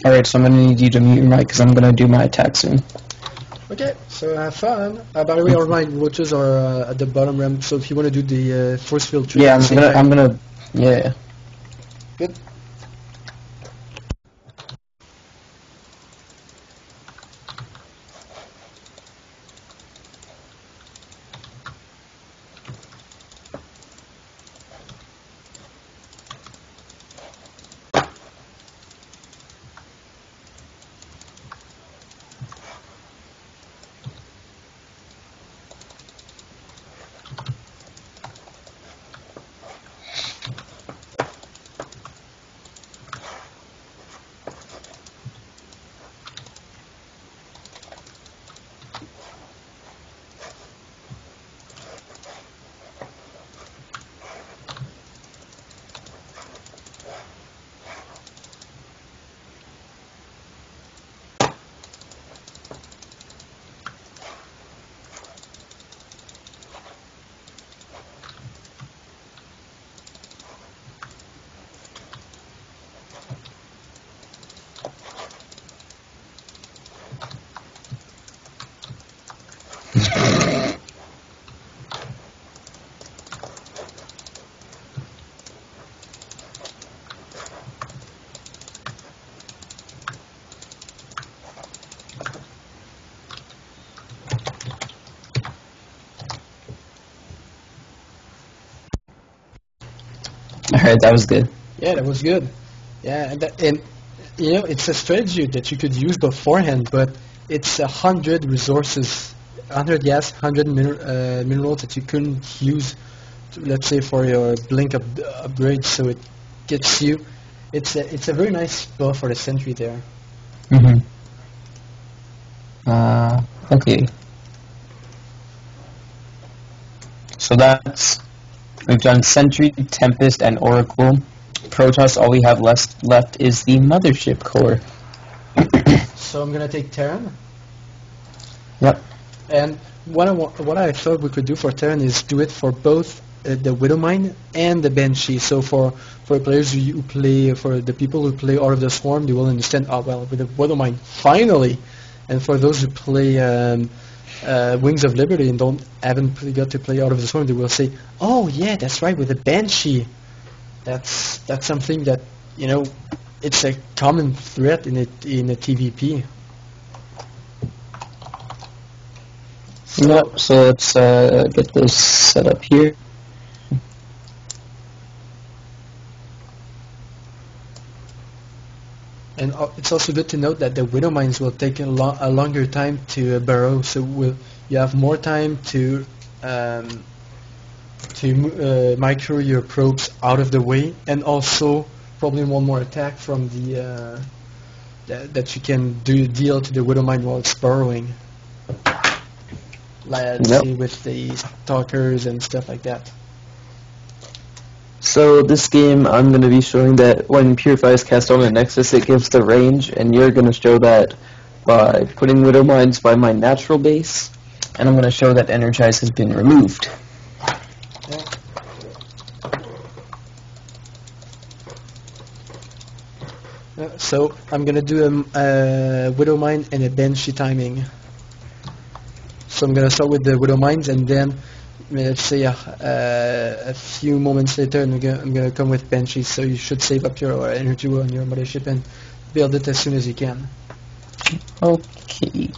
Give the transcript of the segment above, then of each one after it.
Alright, so I'm gonna need you to mute your mic because I'm gonna do my attack soon. Okay, so have fun. By the way, all my roaches are at the bottom ramp, so if you want to do the force field trick Yeah, at the same time. yeah. Good. Alright, that was good. Yeah, that was good. Yeah, and you know, it's a strategy that you could use beforehand, but it's 100 resources, 100 gas, 100 minerals that you couldn't use, let's say, for your blink upgrade. So it gets you. It's a very nice spell for the sentry there. Mm-hmm. Okay. So we've done Sentry, Tempest, and Oracle. Protoss, all we have left is the Mothership Core. So I'm gonna take Terran. Yep. And what I thought we could do for Terran is do it for both the Widowmine and the Banshee. So for players who play, for the people who play Out of the Swarm, they will understand. Oh well, with the Widowmine, finally. And for those who play Wings of Liberty and haven't got to play Out of the Swarm, they will say, oh yeah, that's right, with the Banshee. That's something that, you know, it's a common threat in a TVP. Yep, so let's get this set up here. And it's also good to note that the widow mines will take a longer time to burrow, so you have more time to micro your probes out of the way, and also probably one more attack from the that you can deal to the widow mine while it's burrowing. Like see with the stalkers and stuff like that. So this game, I'm going to be showing that when Purify is cast on a Nexus, it gives the range, and you're going to show that by putting Widow Mines by my natural base, and I'm going to show that Energize has been removed. So I'm going to do a Widow Mine and a Banshee timing. So I'm going to start with the Widow Mines, and then let's say a few moments later I'm going to come with Banshees, so you should save up your energy on your mothership and build it as soon as you can. Okay.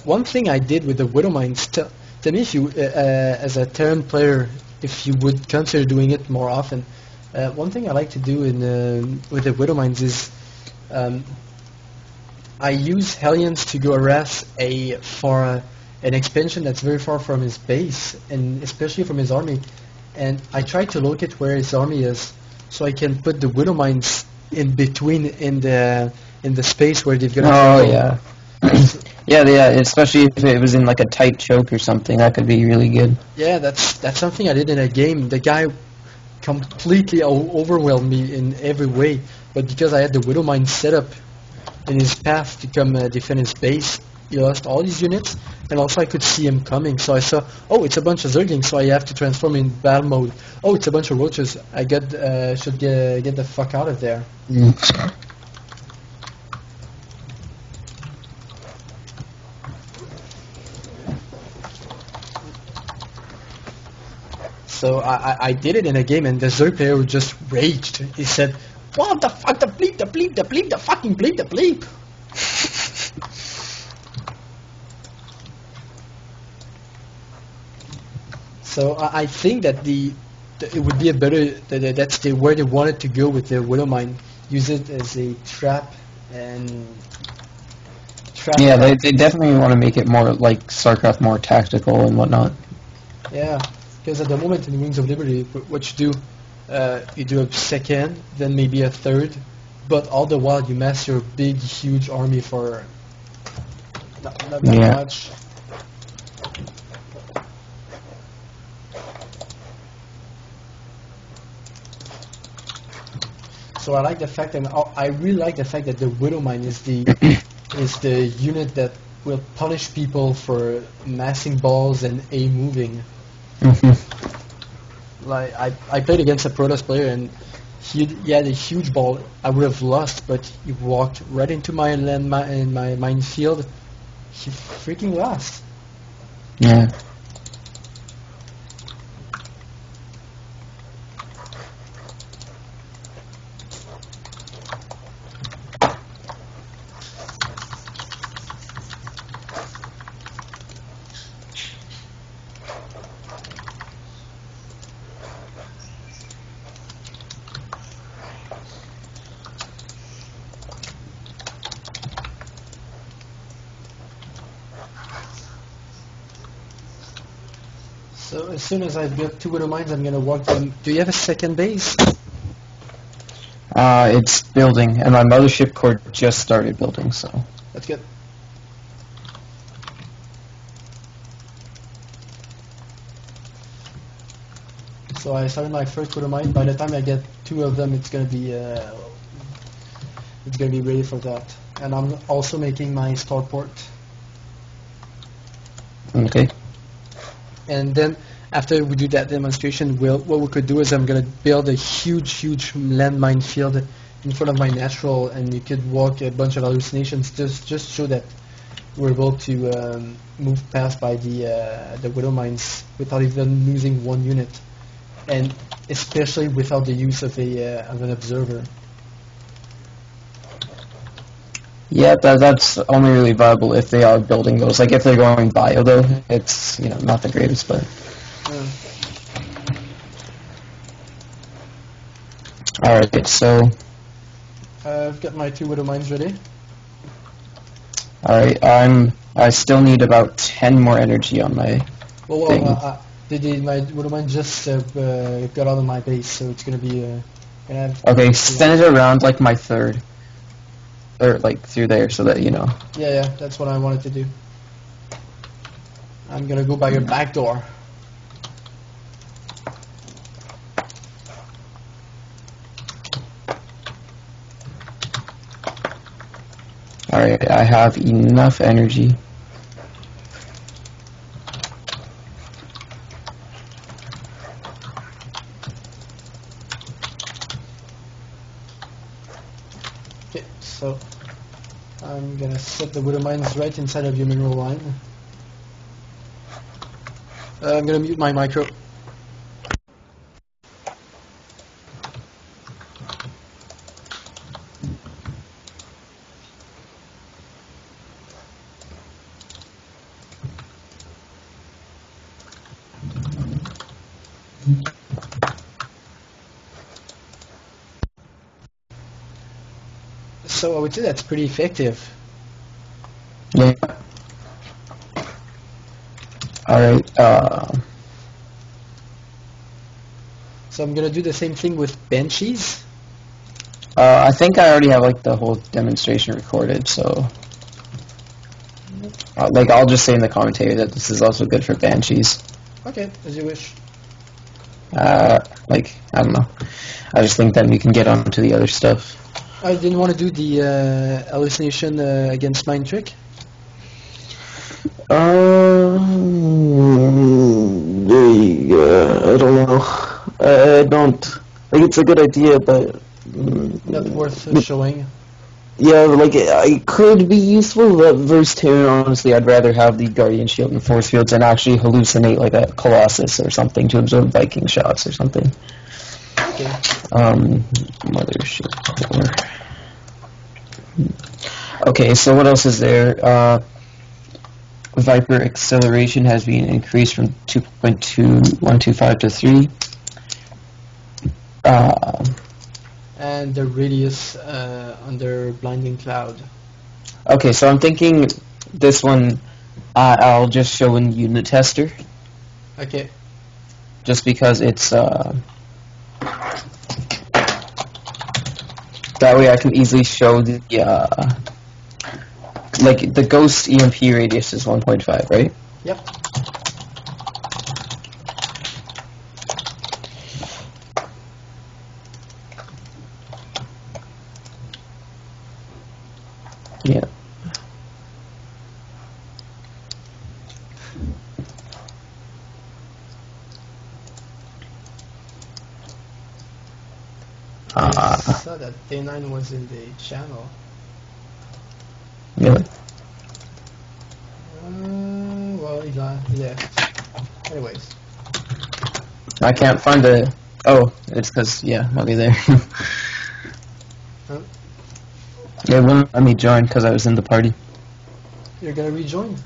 One thing I did with the Widow Mines, tell me if you, as a Terran player, if you would consider doing it more often. One thing I like to do with the Widow Mines is I use Hellions to go harass for an expansion that's very far from his base, and especially from his army. And I try to locate where his army is, so I can put the Widow Mines in between in the space where they've got. Oh yeah. yeah, especially if it was in like a tight choke or something, that could be really good. Yeah, that's something I did in a game. The guy completely overwhelmed me in every way, but because I had the Widow Mine set up in his path to come defend his base, he lost all his units, and also I could see him coming. So I saw, oh, it's a bunch of Zerglings, so I have to transform in battle mode. Oh, it's a bunch of roaches. I should get the fuck out of there. So I did it in a game, and the Zerg player just raged. He said, "What the fuck? The bleep, the bleep, the bleep, the fucking bleep, the bleep." So I think that it would be a better that's where they wanted to go with the Widowmine. Use it as a trap and trap. Yeah, they definitely want to make it more like StarCraft, more tactical and whatnot. Yeah, because at the moment in Wings of Liberty, what you do a second, then maybe a third, but all the while you mass your big, huge army for not that much. So I like the fact, and I really like the fact that the Widowmine is the unit that will punish people for massing balls and A moving. Like I played against a Protoss player, and he had a huge ball. I would have lost, but he walked right into my my minefield. He freaking lost. Yeah. So as soon as I've got 2 Widowmines, I'm gonna walk them. Do you have a second base? It's building, and my mothership core just started building, so. That's good. So I started my first Widowmine. By the time I get 2 of them, it's gonna be ready for that. And I'm also making my starport. Okay. And then after we do that demonstration, what we could do is I'm going to build a huge landmine field in front of my natural, and you could walk a bunch of hallucinations just show that we're able to move past by the widow mines without even losing 1 unit, and especially without the use of an observer. Yeah, that's only really viable if they are building those. Like if they're going bio though, it's not the greatest, but. All right, so. I've got my 2 widow mines ready. All right, I still need about 10 more energy on my thing. My widow mine just got out of my base, so it's gonna be. Okay, send it around like my 3rd. Or like through there, so that you know. Yeah, that's what I wanted to do. I'm gonna go by your back door. Alright, I have enough energy. Okay, so I'm gonna set the widow mines right inside of your mineral line. I'm gonna mute my micro. So I would say that's pretty effective. Yeah. Alright, So I'm gonna do the same thing with Banshees. I think I already have like the whole demonstration recorded, so like I'll just say in the commentary that this is also good for Banshees. Okay, as you wish. Like I don't know. I just think then we can get on to the other stuff. I didn't want to do the hallucination against Mind Trick. I don't know. I don't think it's a good idea, but Not worth showing. yeah, like it could be useful, but versus Terran, honestly, I'd rather have the Guardian Shield and Force Fields and actually hallucinate like a Colossus or something to absorb Viking shots or something. Okay. Mothership 4. Okay, so what else is there? Viper acceleration has been increased from 2.2125 to 3. And the radius under blinding cloud. Okay, so I'm thinking this one I'll just show in unit tester. Okay. Just because it's that way I can easily show the like the ghost EMP radius is 1.5, right? Yep. Yeah. I saw that Day9 was in the channel. Really? Well, he left. Anyways. I can't find the... Oh, it's because, yeah, I'll be there. Huh? It wouldn't let me join because I was in the party. You're gonna rejoin?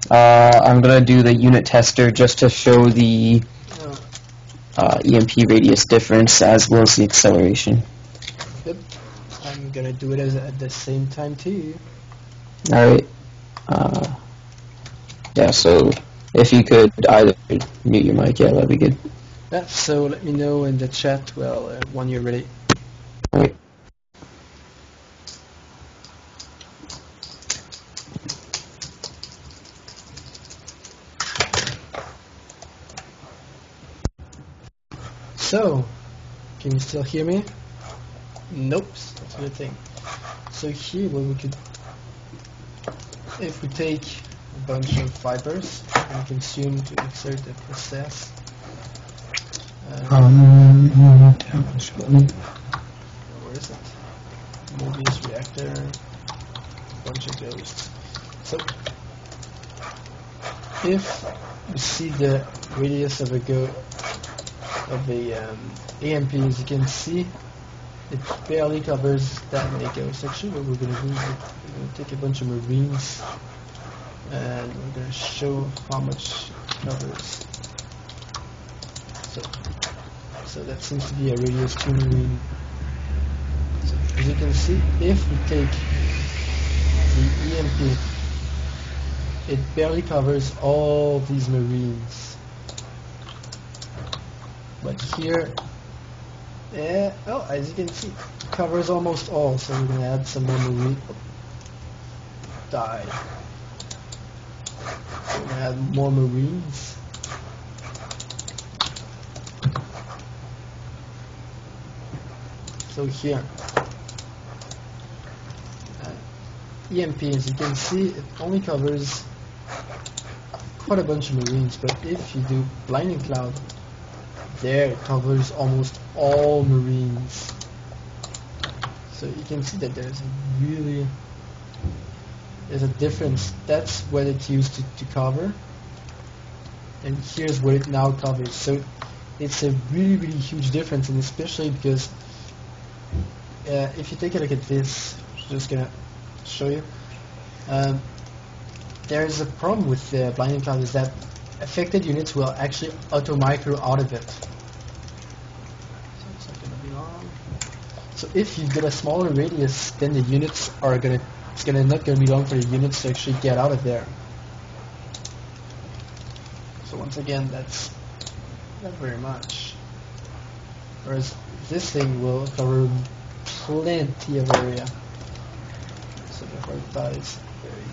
I'm gonna do the unit tester just to show the EMP radius difference as well as the acceleration. Yep. I'm gonna do it at the same time too. Alright. Yeah, so if you could either mute your mic, yeah, that'd be good. Yeah, so let me know in the chat, well, when you're ready. Alright. So, can you still hear me? Nope, that's a good thing. So here, what we could, if we take a bunch of fibers and consume to exert the process, where is it? Mobius reactor, a bunch of ghosts. So, if you see the radius of a EMP, as you can see, it barely covers that many ghosts. Actually, what we're going to do is we're going to take a bunch of marines and we're going to show how much it covers. So that seems to be a radius 2 marine. So as you can see, if we take the EMP, it barely covers all these marines. But here, as you can see, it covers almost all. So we're going to add some more marine. Die. So we're going to add more marines. So here, EMP, as you can see, it only covers quite a bunch of marines, but if you do blinding cloud, there it covers almost all marines. So you can see that there's a difference. That's what it's used to cover, and here's what it now covers. So it's a really huge difference, and especially because if you take a look at this, I'm just gonna show you. There's a problem with the blinding cloud is that affected units will actually auto micro out of it. So it's not gonna be long. So if you've got a smaller radius, then the units are not gonna be long for the units to actually get out of there. So once again, that's not very much. Whereas this thing will cover plenty of area. So therefore it dies very